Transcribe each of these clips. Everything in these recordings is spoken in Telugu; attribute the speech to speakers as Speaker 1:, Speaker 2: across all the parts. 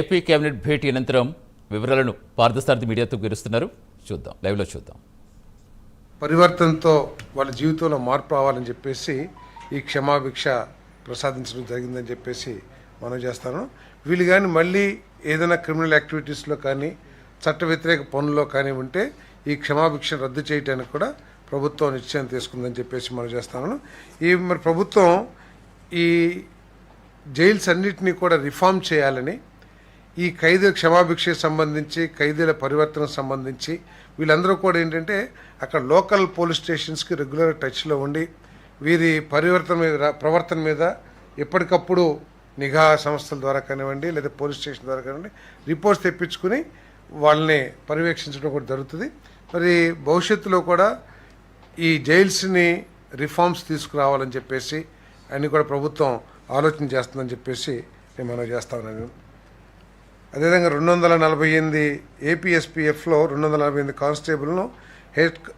Speaker 1: ఏపీ కేబినెట్ భేటీ అనంతరం వివరాలను పార్థసారథి మీడియాతో వివరిస్తున్నారు. చూద్దాం, లైవ్లో చూద్దాం.
Speaker 2: పరివర్తనతో వాళ్ళ జీవితంలో మార్పు రావాలని చెప్పేసి ఈ క్షమాభిక్ష ప్రసాదించడం జరిగిందని చెప్పేసి మనం చేస్తాను. వీళ్ళు కానీ మళ్ళీ ఏదైనా క్రిమినల్ యాక్టివిటీస్లో కానీ చట్ట వ్యతిరేక పనుల్లో కానీ ఉంటే ఈ క్షమాభిక్షను రద్దు చేయడానికి కూడా ప్రభుత్వం నిశ్చయం తీసుకుందని చెప్పేసి మనం చేస్తాను. మరి ప్రభుత్వం ఈ జైల్స్ అన్నిటినీ కూడా రిఫార్మ్ చేయాలని, ఈ ఖైదీల క్షమాభిక్షకు సంబంధించి, ఖైదీల పరివర్తనకు సంబంధించి వీళ్ళందరూ కూడా ఏంటంటే అక్కడ లోకల్ పోలీస్ స్టేషన్స్కి రెగ్యులర్ టచ్లో ఉండి వీరి ప్రవర్తన మీద ఎప్పటికప్పుడు నిఘా సంస్థల ద్వారా కానివ్వండి లేదా పోలీస్ స్టేషన్ ద్వారా కానివ్వండి రిపోర్ట్స్ తెప్పించుకుని వాళ్ళని పర్యవేక్షించడం కూడా జరుగుతుంది. మరి భవిష్యత్తులో కూడా ఈ జైల్స్ని రిఫార్మ్స్ తీసుకురావాలని చెప్పేసి అన్నీ కూడా ప్రభుత్వం ఆలోచన చేస్తుందని చెప్పేసి నేను మనం చేస్తా ఉన్నాను. అదేవిధంగా 248 ఏపీఎస్పీఎఫ్లో 248 కానిస్టేబుల్ను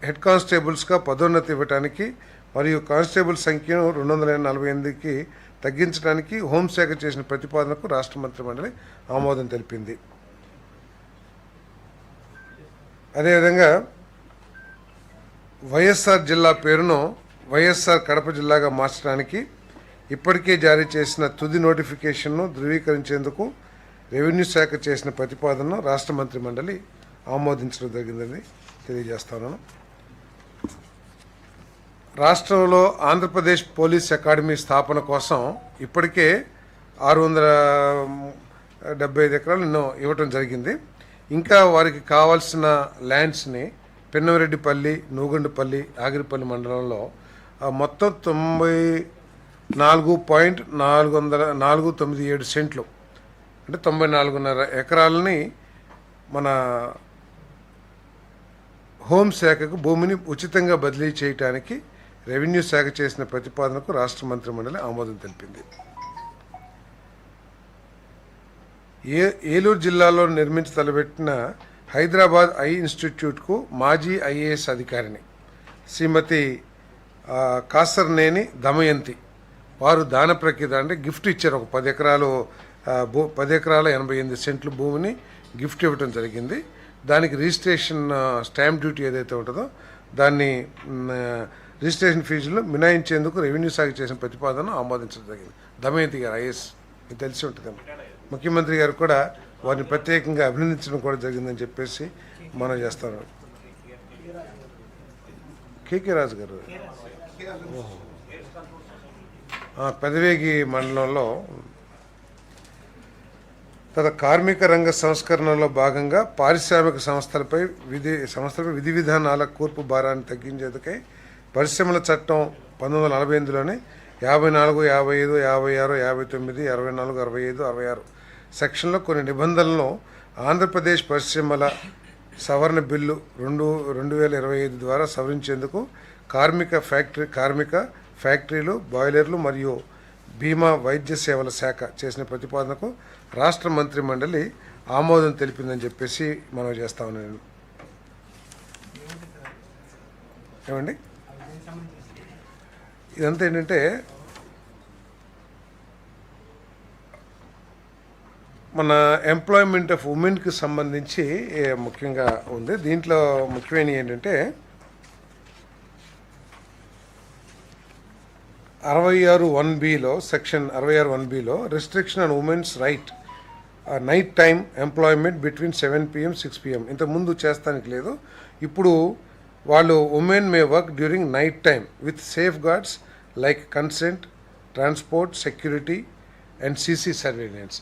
Speaker 2: హెడ్ కానిస్టేబుల్స్గా పదోన్నతి ఇవ్వడానికి మరియు కానిస్టేబుల్ సంఖ్యను 248కి తగ్గించడానికి హోంశాఖ చేసిన ప్రతిపాదనకు రాష్ట్ర మంత్రిమండలి ఆమోదం తెలిపింది. అదేవిధంగా వైఎస్ఆర్ జిల్లా పేరును వైఎస్ఆర్ కడప జిల్లాగా మార్చడానికి ఇప్పటికే జారీ చేసిన తుది నోటిఫికేషన్ను ధృవీకరించేందుకు రెవెన్యూ శాఖ చేసిన ప్రతిపాదనను రాష్ట్ర మంత్రి మండలి ఆమోదించడం జరిగిందని తెలియజేస్తాను. రాష్ట్రంలో ఆంధ్రప్రదేశ్ పోలీస్ అకాడమీ స్థాపన కోసం ఇప్పటికే 675 ఎకరాలు ఇవ్వటం జరిగింది. ఇంకా వారికి కావాల్సిన ల్యాండ్స్ని పెన్నవరెడ్డిపల్లి, నూగండుపల్లి, ఆగిరిపల్లి మండలంలో మొత్తం 94.497 సెంట్లు అంటే 94.5 ఎకరాలని మన హోంశాఖకు భూమిని ఉచితంగా బదిలీ చేయడానికి రెవెన్యూ శాఖ చేసిన ప్రతిపాదనకు రాష్ట్ర మంత్రిమండలి ఆమోదం తెలిపింది. ఏలూరు జిల్లాలో నిర్మించి తలపెట్టిన హైదరాబాద్ ఐ ఇన్స్టిట్యూట్కు మాజీ ఐఏఎస్ అధికారిని శ్రీమతి కాసర్నేని దమయంతి వారు దాన ప్రకృతి అంటే గిఫ్ట్ ఇచ్చారు. ఒక 10 ఎకరాల 88 సెంట్లు భూమిని గిఫ్ట్ ఇవ్వడం జరిగింది. దానికి రిజిస్ట్రేషన్ స్టాంప్ డ్యూటీ ఏదైతే ఉంటుందో దాన్ని రిజిస్ట్రేషన్ ఫీజులు మినాయించేందుకు రెవెన్యూ శాఖ చేసిన ప్రతిపాదన ఆమోదించడం జరిగింది. దమయంతి గారు ఐఏఎస్ మీకు తెలిసి ఉంటుంది. ముఖ్యమంత్రి గారు కూడా వారిని ప్రత్యేకంగా అభినందించడం కూడా జరిగిందని చెప్పేసి మనం చేస్తాను. కేకే రాజు గారు పెదవేగి మండలంలో కార్మిక రంగ సంస్కరణలో భాగంగా పారిశ్రామిక సంస్థలపై విధి విధానాల కూర్పు భారాన్ని తగ్గించేందుకై పరిశ్రమల చట్టం 1948లోని 54, 55, 56, 59, 64, 65, 66 సెక్షన్లో కొన్ని నిబంధనలను ఆంధ్రప్రదేశ్ పరిశ్రమల సవరణ బిల్లు 2025 ద్వారా సవరించేందుకు కార్మిక ఫ్యాక్టరీలు, బాయిలర్లు మరియు బీమా వైద్య సేవల శాఖ చేసిన ప్రతిపాదనకు రాష్ట్ర మంత్రి మండలి ఆమోదం తెలిపిందని చెప్పేసి మనం చేస్తా ఉన్నాను. ఏమండి ఇదంతా ఏంటంటే మన ఎంప్లాయ్మెంట్ ఆఫ్ ఉమెన్కి సంబంధించి ముఖ్యంగా ఉంది. దీంట్లో ముఖ్యమైన ఏంటంటే 66(1)(b)లో సెక్షన్ 66(1)(b)లో restriction on women's right night time employment between 7 PM 6 PM ఇంతకుముందు చేస్తానికి లేదు. ఇప్పుడు వాళ్ళు women may work during night time with safeguards like consent, transport, security and CC surveillance.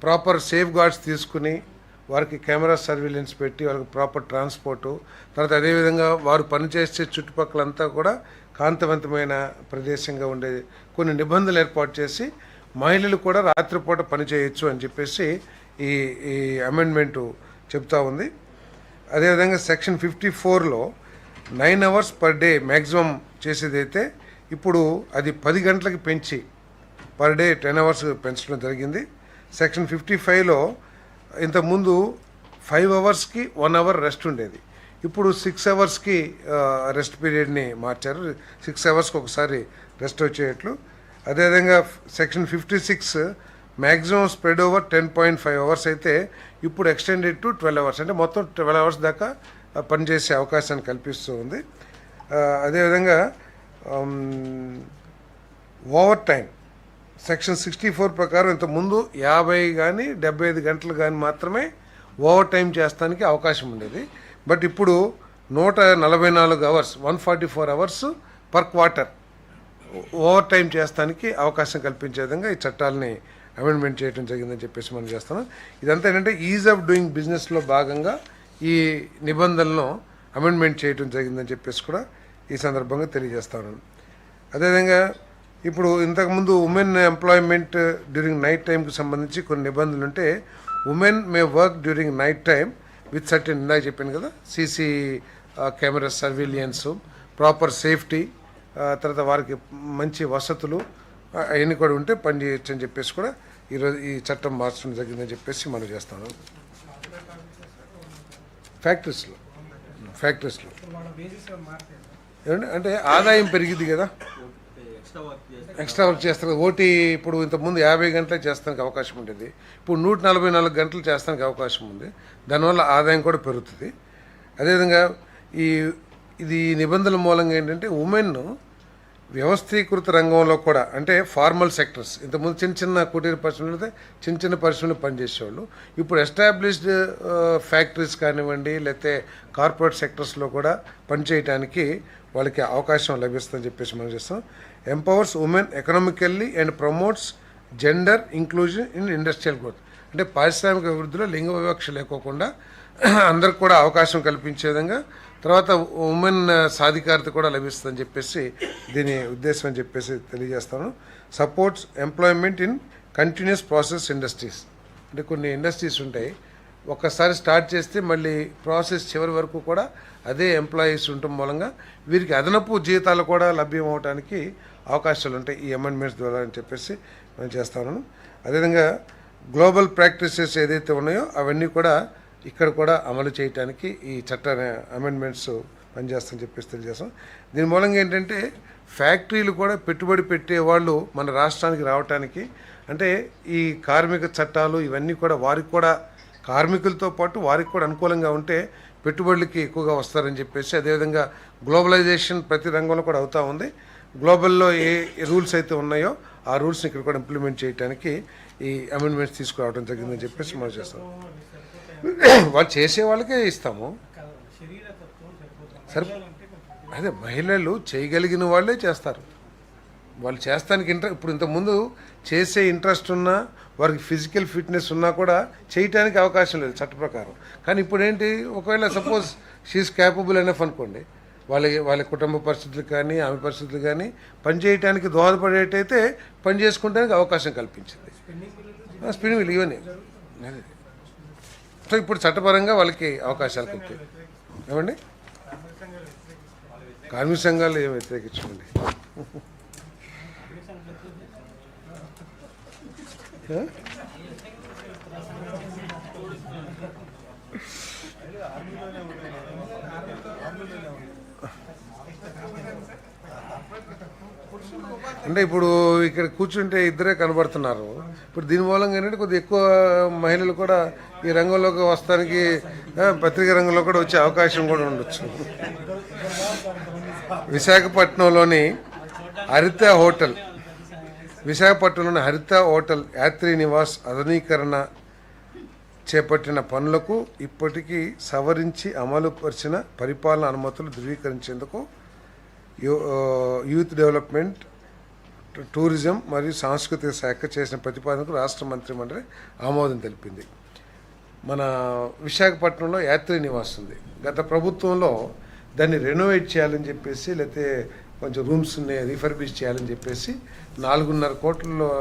Speaker 2: Proper safeguards తీసుకుని వారికి కెమెరా సర్వేలెన్స్ పెట్టి వాళ్ళకి ప్రాపర్ ట్రాన్స్పోర్టు, తర్వాత అదేవిధంగా వారు పనిచేసే చుట్టుపక్కలంతా కూడా కాంతివంతమైన ప్రదేశంగా ఉండే కొన్ని నిబంధనలు ఏర్పాటు చేసి మహిళలు కూడా రాత్రిపూట పనిచేయచ్చు అని చెప్పేసి ఈ అమెండ్మెంటు చెప్తా ఉంది. అదేవిధంగా సెక్షన్ 54లో 9 hours per day మ్యాక్సిమం చేసేదైతే ఇప్పుడు అది 10 గంటలకి పెంచి పర్ డే 10 hours పెంచడం జరిగింది. సెక్షన్ 55లో ఇంతకుముందు 5 hours-కి 1 hour రెస్ట్ ఉండేది. ఇప్పుడు 6 hours-కి రెస్ట్ పీరియడ్ని మార్చారు. 6 hours-కి ఒకసారి రెస్ట్ వచ్చేట్లు. అదేవిధంగా section 56 maximum spread over 10.5 hours అయితే ఇప్పుడు ఎక్స్టెండెడ్ టు 12 అవర్స్, అంటే మొత్తం 12 అవర్స్ దాకా పనిచేసే అవకాశాన్ని కల్పిస్తూ ఉంది. అదేవిధంగా ఓవర్ టైం సెక్షన్ 64 ప్రకారం ఇంతకుముందు 50 కానీ 75 గంటలు కానీ మాత్రమే ఓవర్ టైం చేస్తానికి అవకాశం ఉండేది. బట్ ఇప్పుడు 144 hours 144 hours per quarter over time చేస్తానికి అవకాశం కల్పించే విధంగా ఈ చట్టాలని అమెండ్మెంట్ చేయడం జరిగిందని చెప్పేసి మనం చేస్తున్నాం. ఇదంతా ఏంటంటే ఈజ్ ఆఫ్ డూయింగ్ బిజినెస్లో భాగంగా ఈ నిబంధనలను అమెండ్మెంట్ చేయడం జరిగిందని చెప్పేసి కూడా ఈ సందర్భంగా తెలియజేస్తాను. అదేవిధంగా ఇప్పుడు ఇంతకుముందు ఉమెన్ ఎంప్లాయ్మెంట్ డ్యూరింగ్ నైట్ టైంకి సంబంధించి కొన్ని నిబంధనలు ఉంటే women may work during night time with certain, ఇందాక చెప్పాను కదా, CC camera surveillance, proper safety, తర్వాత వారికి మంచి వసతులు అవన్నీ కూడా ఉంటే పని చేయొచ్చు అని చెప్పేసి కూడా ఈరోజు ఈ చట్టం మార్చడం జరిగిందని చెప్పేసి మనం చేస్తాను. ఫ్యాక్టరీస్లో ఏమంటే అంటే ఆదాయం పెరిగింది కదా, ఎక్స్ట్రా వర్క్ చేస్తారు. ఓటీ ఇప్పుడు ఇంతకుముందు 50 గంటలే చేస్తానికి అవకాశం ఉండేది, ఇప్పుడు 144 గంటలు చేస్తానికి అవకాశం ఉంది. దానివల్ల ఆదాయం కూడా పెరుగుతుంది. అదేవిధంగా ఇది నిబంధనల మూలంగా ఏంటంటే ఉమెన్ వ్యవస్థీకృత రంగంలో కూడా, అంటే ఫార్మల్ సెక్టర్స్, ఇంతకుముందు చిన్న కుటీర పరిశ్రమలు అయితే చిన్న పరిశ్రమలు పనిచేసేవాళ్ళు, ఇప్పుడు ఎస్టాబ్లిష్డ్ ఫ్యాక్టరీస్ కానివ్వండి లేకపోతే కార్పొరేట్ సెక్టర్స్లో కూడా పనిచేయడానికి వాళ్ళకి అవకాశం లభిస్తుందని చెప్పేసి మనం చేస్తాం. Empowers women economically and promotes gender inclusion in industrial growth, అంటే పారిశ్రామిక అభివృద్ధిలో లింగ వివక్ష లేకోకుండా అందరికి కూడా అవకాశం కల్పించే విధంగా, తర్వాత ఉమెన్ సాధికారత కూడా లభిస్తుందని చెప్పేసి దీని ఉద్దేశం అని చెప్పేసి తెలియజేస్తాను. Supports employment in continuous process industries, అంటే కొన్ని ఇండస్ట్రీస్ ఉంటాయి, ఒక్కసారి స్టార్ట్ చేస్తే మళ్ళీ ప్రాసెస్ చివరి వరకు కూడా అదే ఎంప్లాయీస్ ఉండటం మూలంగా వీరికి అదనపు జీతాలు కూడా లభ్యం అవడానికి అవకాశాలు ఉంటాయి ఈ అమెండ్మెంట్స్ ద్వారా అని చెప్పేసి నేను చేస్తాను. అదేవిధంగా గ్లోబల్ ప్రాక్టీసెస్ ఏదైతే ఉన్నాయో అవన్నీ కూడా ఇక్కడ కూడా అమలు చేయడానికి ఈ చట్ట అమెండ్మెంట్స్ పనిచేస్తామని చెప్పేసి తెలియజేస్తాం. దీని మూలంగా ఏంటంటే ఫ్యాక్టరీలు కూడా పెట్టుబడి పెట్టేవాళ్ళు మన రాష్ట్రానికి రావడానికి, అంటే ఈ కార్మిక చట్టాలు ఇవన్నీ కూడా వారికి కూడా కార్మికులతో పాటు వారికి కూడా అనుకూలంగా ఉంటే పెట్టుబడులకి ఎక్కువగా వస్తారని చెప్పేసి, అదేవిధంగా గ్లోబలైజేషన్ ప్రతి రంగంలో కూడా అవుతూ ఉంది. గ్లోబల్లో ఏ రూల్స్ అయితే ఉన్నాయో ఆ రూల్స్ని ఇక్కడ కూడా ఇంప్లిమెంట్ చేయడానికి ఈ అమెండ్మెంట్స్ తీసుకురావడం జరిగిందని చెప్పేసి మనం చేస్తాం. వాళ్ళు చేసే వాళ్ళకే ఇస్తాము. సరే, అదే మహిళలు చేయగలిగిన వాళ్ళే చేస్తారు. వాళ్ళు చేస్తానికి ఇప్పుడు ఇంతకుముందు చేసే ఇంట్రెస్ట్ ఉన్నా వారికి ఫిజికల్ ఫిట్నెస్ ఉన్నా కూడా చేయటానికి అవకాశం లేదు చట్ట ప్రకారం. కానీ ఇప్పుడు ఏంటి, ఒకవేళ సపోజ్ షీఈస్ క్యాపబుల్ ఎనఫ్ అనుకోండి, వాళ్ళ కుటుంబ పరిస్థితులు కానీ ఆమె పరిస్థితులు కానీ పని చేయడానికి దోహదపడేటైతే పని చేసుకోవడానికి అవకాశం కల్పించింది. స్పిన్నింగ్ వీల్ ఇవన్నీ అదే. సో ఇప్పుడు చట్టపరంగా వాళ్ళకి అవకాశాలు కల్పించాయి. ఏమండి, కార్మిక సంఘాలు ఏమి వ్యతిరేకించుకోండి. అంటే ఇప్పుడు ఇక్కడ కూర్చుంటే ఇద్దరే కనబడుతున్నారు. ఇప్పుడు దీని మూలంగా ఏంటంటే కొద్దిగా ఎక్కువ మహిళలు కూడా ఈ రంగంలోకి వస్తానికి, పత్రికా రంగంలో కూడా వచ్చే అవకాశం కూడా ఉండొచ్చు. విశాఖపట్నంలోని హరిత హోటల్ యాత్రి నివాస్ ఆధునీకరణ చేపట్టిన పనులకు ఇప్పటికీ సవరించి అమలుపరిచిన పరిపాలన అనుమతులు ధృవీకరించేందుకు యూత్ డెవలప్మెంట్, టూరిజం మరియు సాంస్కృతిక శాఖ చేసిన ప్రతిపాదనకు రాష్ట్ర మంత్రిమండలి ఆమోదం తెలిపింది. మన విశాఖపట్నంలో యాత్రి నివాస్ ఉంది. గత ప్రభుత్వంలో దాన్ని రెనోవేట్ చేయాలని చెప్పేసి, లేకపోతే కొంచెం రూమ్స్ని రీఫర్బిష్ చేయాలని చెప్పేసి 4.5 కోట్లలో